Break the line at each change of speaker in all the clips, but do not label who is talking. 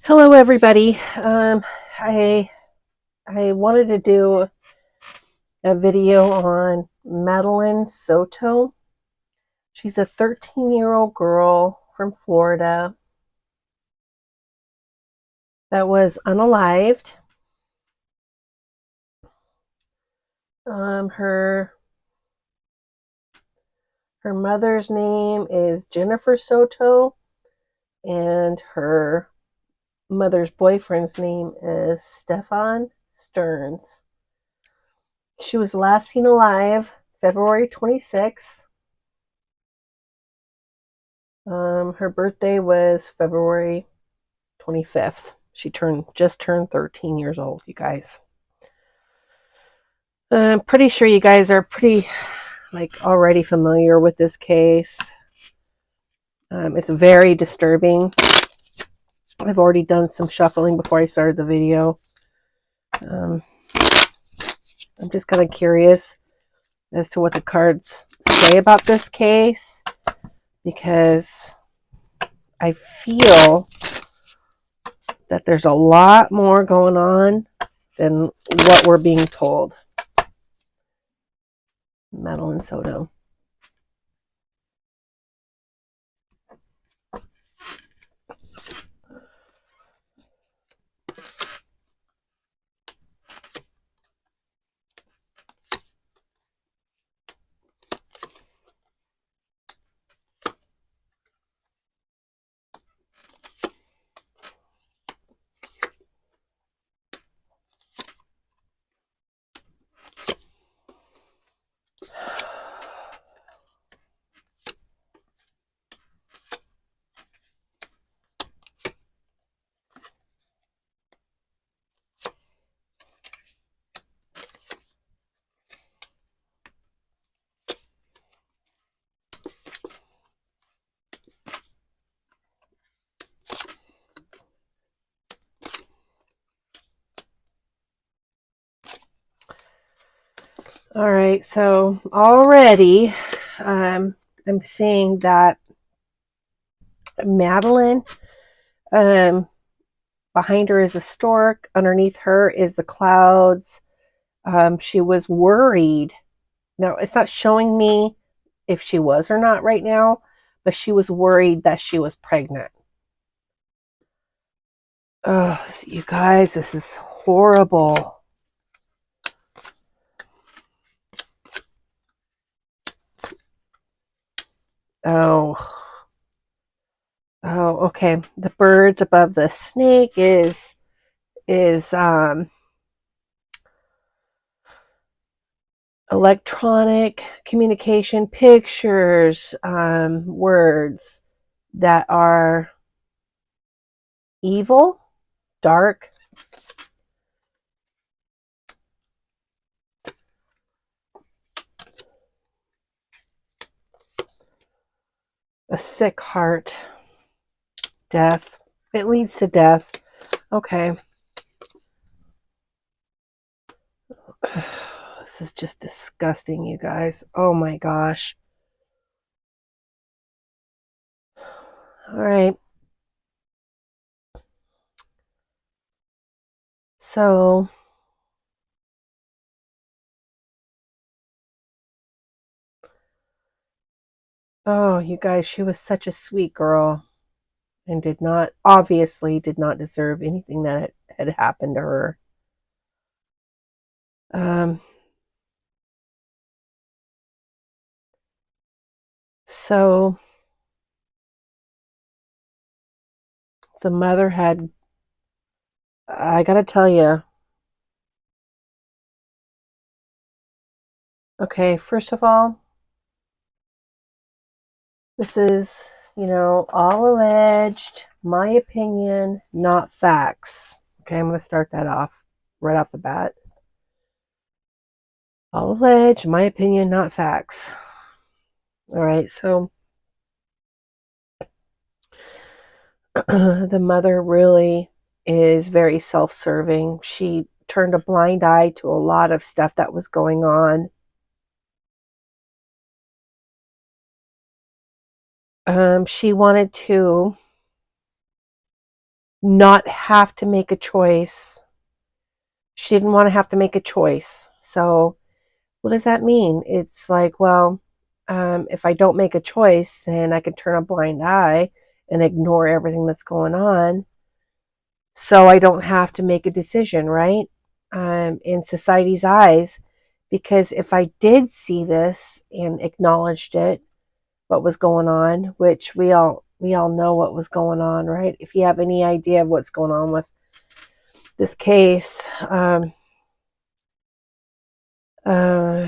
Hello, everybody. I wanted to do a video on Madeline Soto. She's a 13-year-old girl from Florida that was unalived. Her mother's name is Jennifer Soto, and her mother's boyfriend's name is Stefan Stearns. She was last seen alive February 26th. Her birthday was February 25th. She just turned 13 years old, you guys. I'm pretty sure you guys are already familiar with this case. It's very disturbing. I've already done some shuffling before I started the video. I'm just kind of curious as to what the cards say about this case, because I feel that there's a lot more going on than what we're being told. Madeline Soto. All right, so already I'm seeing that Madeline, behind her is a stork, underneath her is the clouds. She was worried. Now, it's not showing me if she was or not right now, but she was worried that she was pregnant. Oh, you guys, this is horrible. Oh, okay. The birds above the snake is electronic communication, pictures, words that are evil, dark. A sick heart. Death. It leads to death. Okay. This is just disgusting, you guys. Oh my gosh. All right. So, oh, you guys, she was such a sweet girl and obviously did not deserve anything that had happened to her. So the mother had, I gotta tell you, okay, first of all, this is, all alleged, my opinion, not facts. Okay, I'm going to start that off right off the bat. All alleged, my opinion, not facts. All right, so the mother really is very self-serving. She turned a blind eye to a lot of stuff that was going on. She wanted to not have to make a choice. She didn't want to have to make a choice. So what does that mean? It's like, well, if I don't make a choice, then I can turn a blind eye and ignore everything that's going on. So I don't have to make a decision, right? In society's eyes, because if I did see this and acknowledged it, what was going on, which we all know what was going on, right? If you have any idea of what's going on with this case,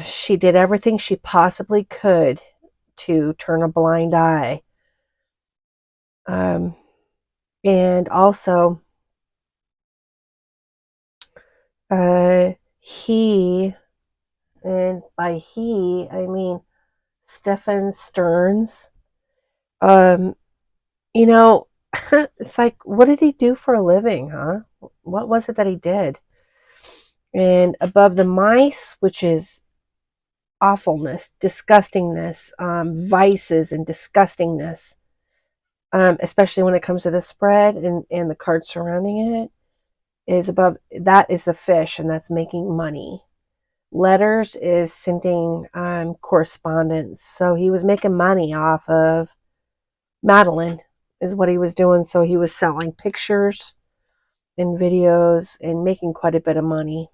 she did everything she possibly could to turn a blind eye. And also, he, and by he, I mean Stephen Stearns, um, you know, it's like, what did he do for a living, huh? What was it that he did? And above the mice, which is awfulness, disgustingness, vices and disgustingness, especially when it comes to the spread and the cards surrounding it, is above that is the fish, and that's making money. Letters is sending correspondence. So he was making money off of Madeline, is what he was doing. So he was selling pictures and videos and making quite a bit of money.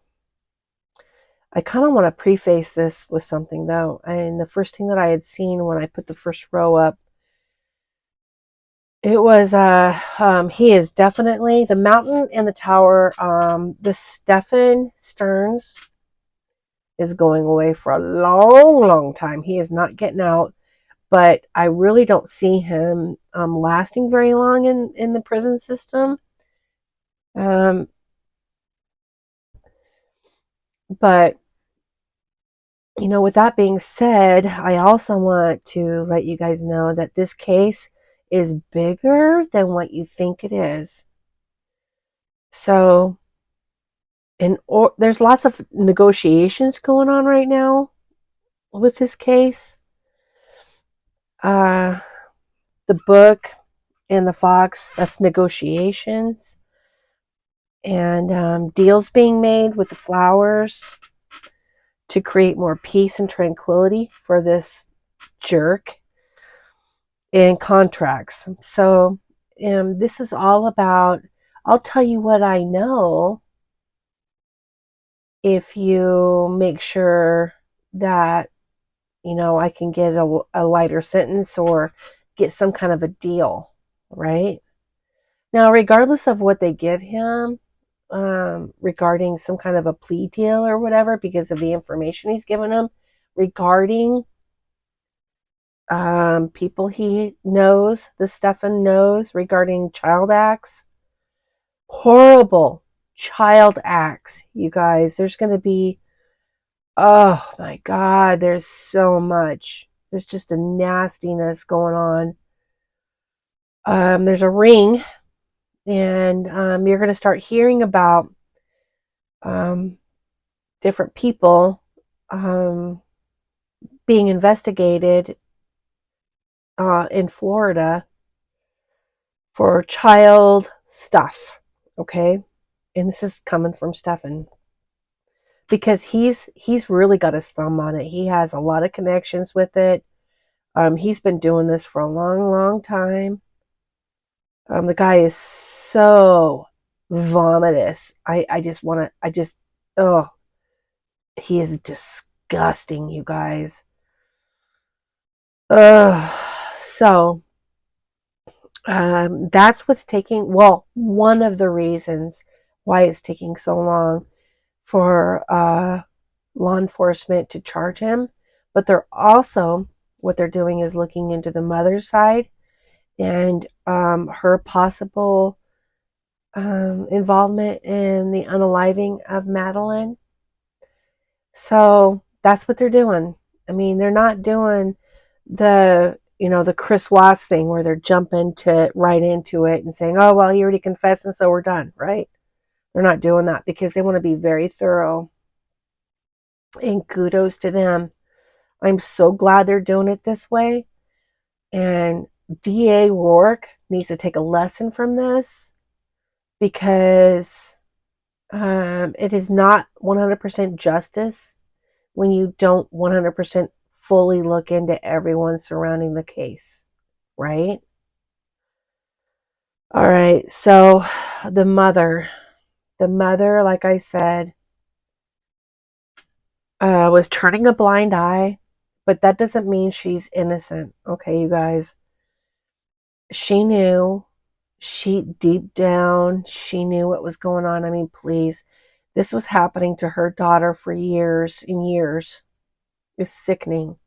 I kind of want to preface this with something though. And the first thing that I had seen when I put the first row up, it was he is definitely the mountain and the tower. The Stephen Stearns is going away for a long, long time. He is not getting out, but I really don't see him lasting very long in the prison system. But with that being said, I also want to let you guys know that this case is bigger than what you think it is. So, there's lots of negotiations going on right now with this case. The book and the fox, that's negotiations. And deals being made with the flowers to create more peace and tranquility for this jerk, and contracts. So this is all about, I'll tell you what I know if you make sure that, I can get a lighter sentence or get some kind of a deal, right? Now, regardless of what they give him, regarding some kind of a plea deal or whatever, because of the information he's given them regarding people he knows, the Stefan knows, regarding child acts, horrible child acts, you guys. There's going to be, oh my God, there's so much. There's just a nastiness going on. There's a ring, and you're going to start hearing about different people being investigated in Florida for child stuff, okay? And this is coming from Stefan, because he's really got his thumb on it. He has a lot of connections with it. He's been doing this for a long, long time. The guy is so vomitous. Oh, he is disgusting, you guys. So that's what's taking, well, one of the reasons why it's taking so long for law enforcement to charge him. But what they're doing is looking into the mother's side and her possible involvement in the unaliving of Madeline. So that's what they're doing. I mean, they're not doing the Chris Watts thing where they're jumping right into it and saying, oh, well, he already confessed and so we're done, right? They're not doing that because they want to be very thorough. And kudos to them. I'm so glad they're doing it this way. And DA Rourke needs to take a lesson from this. because it is not 100% justice when you don't 100% fully look into everyone surrounding the case, right? All right, so the mother, like I said, was turning a blind eye, but that doesn't mean she's innocent, okay, you guys? She knew, deep down, she knew what was going on. I mean, please, this was happening to her daughter for years and years. It's sickening.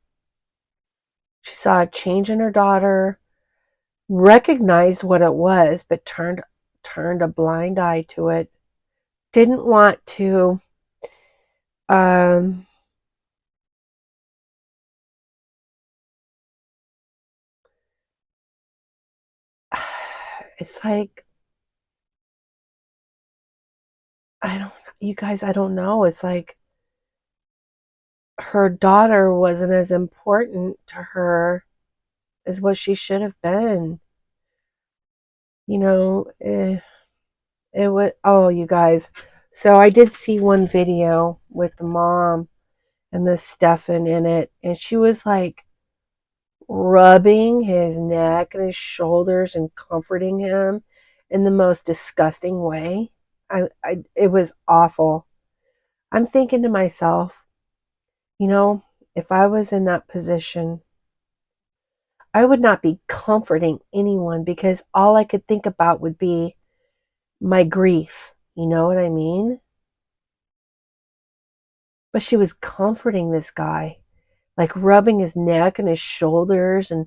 She saw a change in her daughter, recognized what it was, but turned a blind eye to it. Didn't want to um it's like, I don't, you guys, I don't know. It's like her daughter wasn't as important to her as what she should have been. You know, it was, oh, you guys. So I did see one video with the mom and the Stefan in it, and she was like rubbing his neck and his shoulders and comforting him in the most disgusting way. It was awful. I'm thinking to myself, you know, if I was in that position, I would not be comforting anyone because all I could think about would be my grief. You know what I mean? But she was comforting this guy, like rubbing his neck and his shoulders, and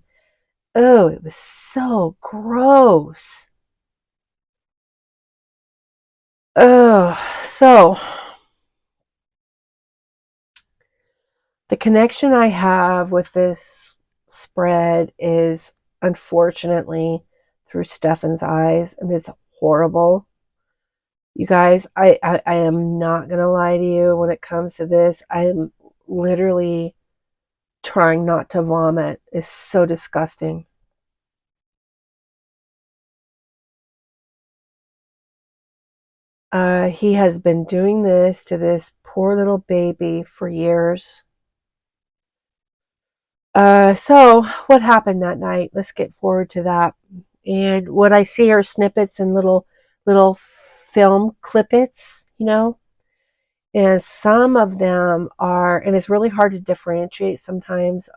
oh, it was so gross. Oh, so the connection I have with this spread is unfortunately through Stefan's eyes, and it's horrible. You guys, I am not going to lie to you when it comes to this. I am literally trying not to vomit. It's so disgusting. He has been doing this to this poor little baby for years. So what happened that night? Let's get forward to that. And what I see are snippets and little film clippets, you know, and some of them are, and it's really hard to differentiate sometimes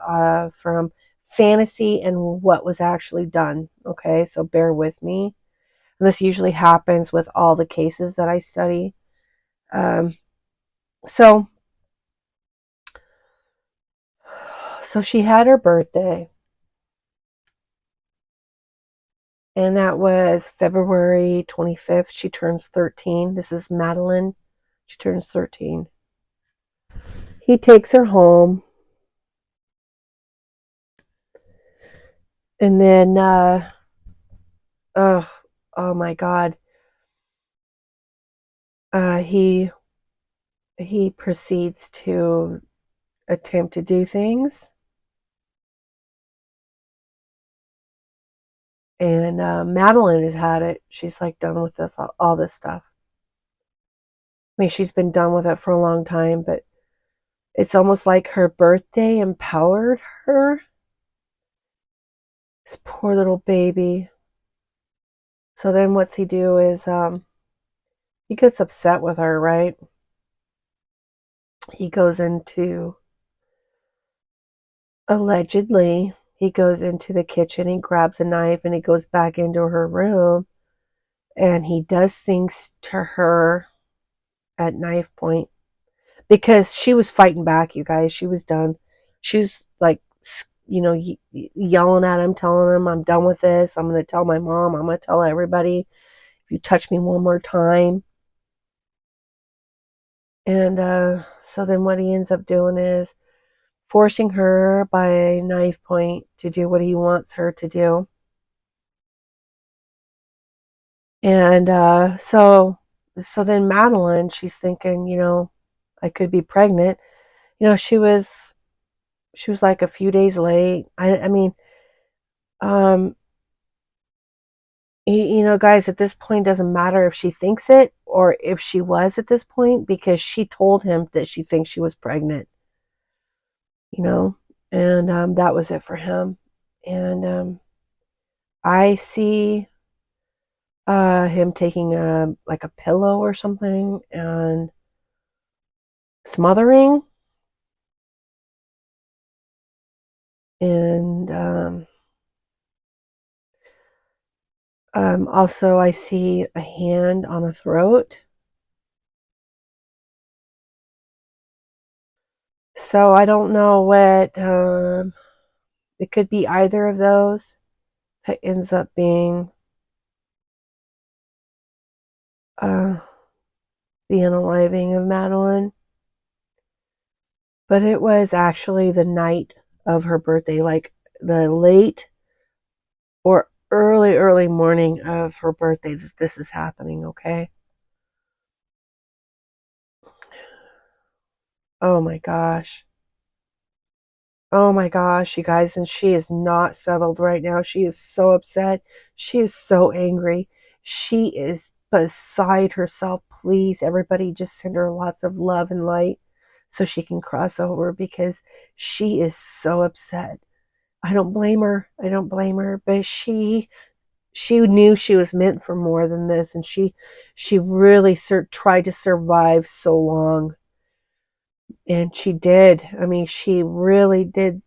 from fantasy and what was actually done. Okay, so bear with me. And this usually happens with all the cases that I study. Um, so, so she had her birthday, and that was February 25th. She turns 13. This is Madeline. She turns 13. He takes her home, and then, oh, oh my God, he proceeds to attempt to do things, and Madeline has had it. She's like done with this, all this stuff. I mean, she's been done with it for a long time, but it's almost like her birthday empowered her. This poor little baby. So then what's he do is he gets upset with her, right? He goes into, allegedly, he goes into the kitchen, he grabs a knife, and he goes back into her room, and he does things to her at knife point because she was fighting back, you guys. She was done. She was like, you know, yelling at him, telling him, I'm done with this. I'm going to tell my mom. I'm going to tell everybody if you touch me one more time. And so then what he ends up doing is forcing her by knife point to do what he wants her to do. And so then Madeline, she's thinking, you know, I could be pregnant. You know, she was like a few days late. I mean, um, You know, guys, at this point, it doesn't matter if she thinks it or if she was at this point, because she told him that she thinks she was pregnant, you know, and that was it for him. And I see him taking like a pillow or something and smothering, and also I see a hand on a throat. So I don't know what, it could be either of those that ends up being uh, the unaliving of Madeline. But it was actually the night of her birthday, like the late or early morning of her birthday, that this is happening, okay? Oh my gosh. Oh my gosh, you guys, and she is not settled right now. She is so upset. She is so angry. She is beside herself. Please, everybody, just send her lots of love and light so she can cross over, because she is so upset. I don't blame her. I don't blame her, but she knew she was meant for more than this, and she really tried to survive so long, and she did. I mean, she really did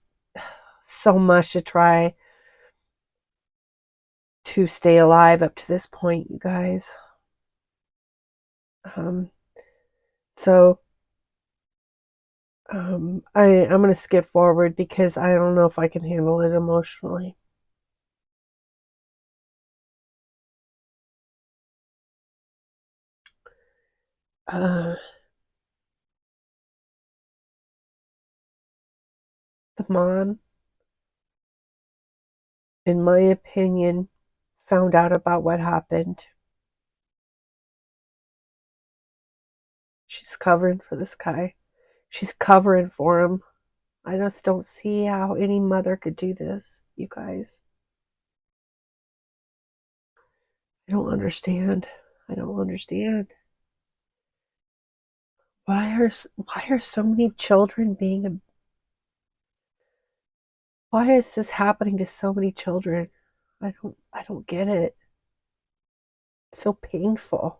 so much to try to stay alive up to this point, you guys. Um, so I'm going to skip forward because I don't know if I can handle it emotionally. Uh, the mom, in my opinion, found out about what happened. She's covering for this guy. She's covering for him. I just don't see how any mother could do this, you guys. I don't understand. I don't understand. Why are so many children being, why is this happening to so many children? I don't get it. It's so painful.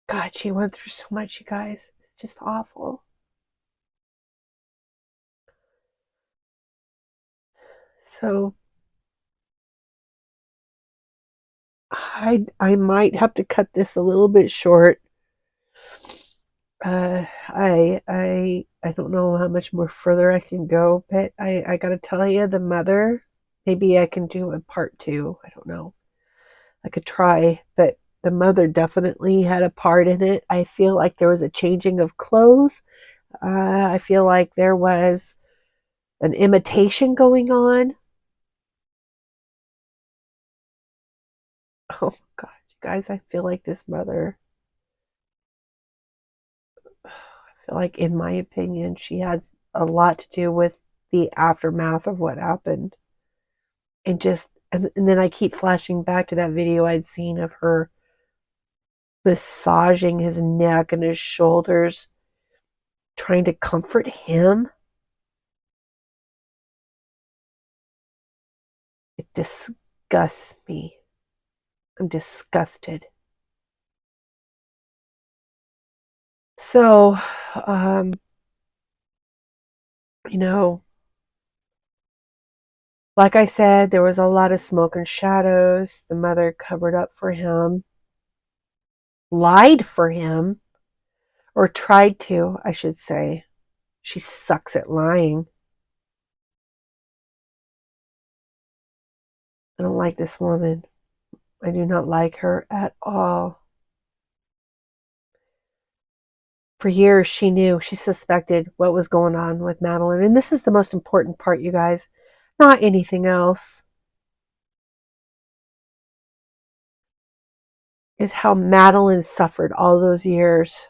God, she went through so much, you guys. It's just awful. So I might have to cut this a little bit short. I don't know how much more further I can go, but I gotta tell you, the mother, maybe I can do a part two. I don't know. I could try, but the mother definitely had a part in it. I feel like there was a changing of clothes. I feel like there was an imitation going on. Oh God, you guys, I feel like this mother, I feel like, in my opinion, she had a lot to do with the aftermath of what happened. And then I keep flashing back to that video I'd seen of her massaging his neck and his shoulders, trying to comfort him. It disgusts me. I'm disgusted. So, um, you know, like I said, there was a lot of smoke and shadows. The mother covered up for him, lied for him, or tried to, I should say. She sucks at lying. I don't like this woman. I do not like her at all. For years, she suspected what was going on with Madeline. And this is the most important part, you guys, not anything else, is how Madeline suffered all those years.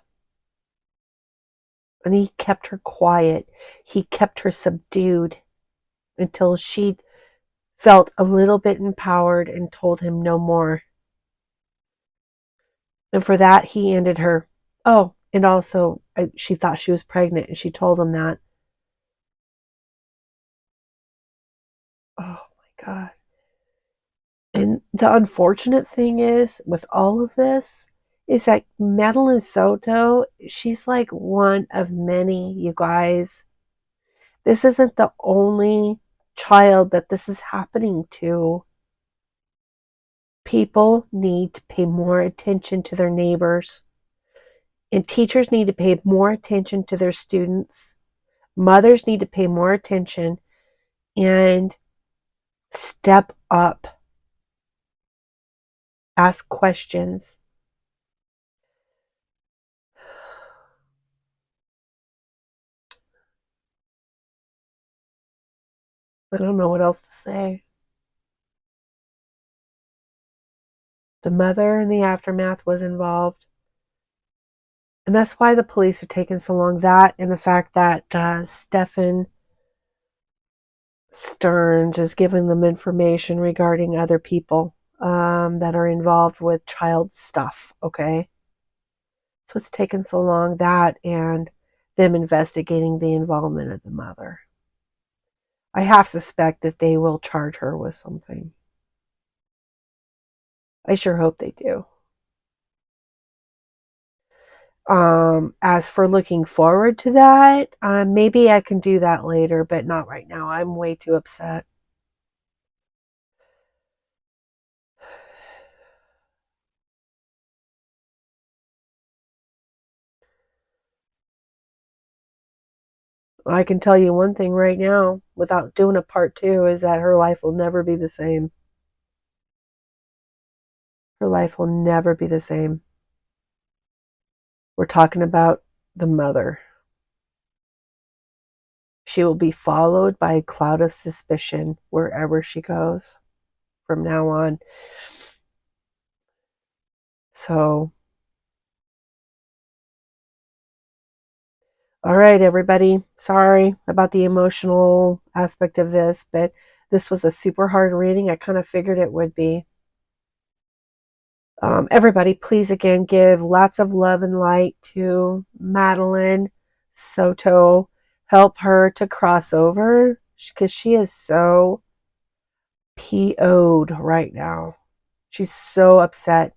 And he kept her quiet. He kept her subdued until she felt a little bit empowered and told him no more. And for that, he ended her. Oh, and also, she thought she was pregnant, and she told him that. Oh my God. And the unfortunate thing is, with all of this, is that Madeline Soto, she's like one of many, you guys. This isn't the only child that this is happening to. People need to pay more attention to their neighbors, and teachers need to pay more attention to their students. Mothers need to pay more attention and step up, ask questions. I don't know what else to say. The mother in the aftermath was involved. And that's why the police are taking so long. That and the fact that Stephen Stearns is giving them information regarding other people that are involved with child stuff, okay? So it's taken so long, that and them investigating the involvement of the mother. I half suspect that they will charge her with something. I sure hope they do. As for looking forward to that, maybe I can do that later, but not right now. I'm way too upset. I can tell you one thing right now, without doing a part two, is that her life will never be the same. Her life will never be the same. We're talking about the mother. She will be followed by a cloud of suspicion wherever she goes from now on. So, all right, everybody. Sorry about the emotional aspect of this, but this was a super hard reading. I kind of figured it would be. Everybody, please again give lots of love and light to Madeline Soto. Help her to cross over because she is so PO'd right now. She's so upset.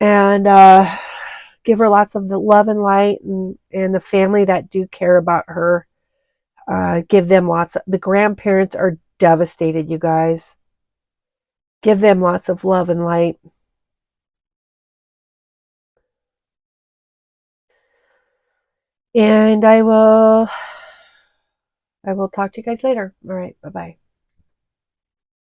And give her lots of the love and light, and the family that do care about her. Give them lots of, the grandparents are devastated, you guys. Give them lots of love and light. And I will talk to you guys later. All right, bye-bye.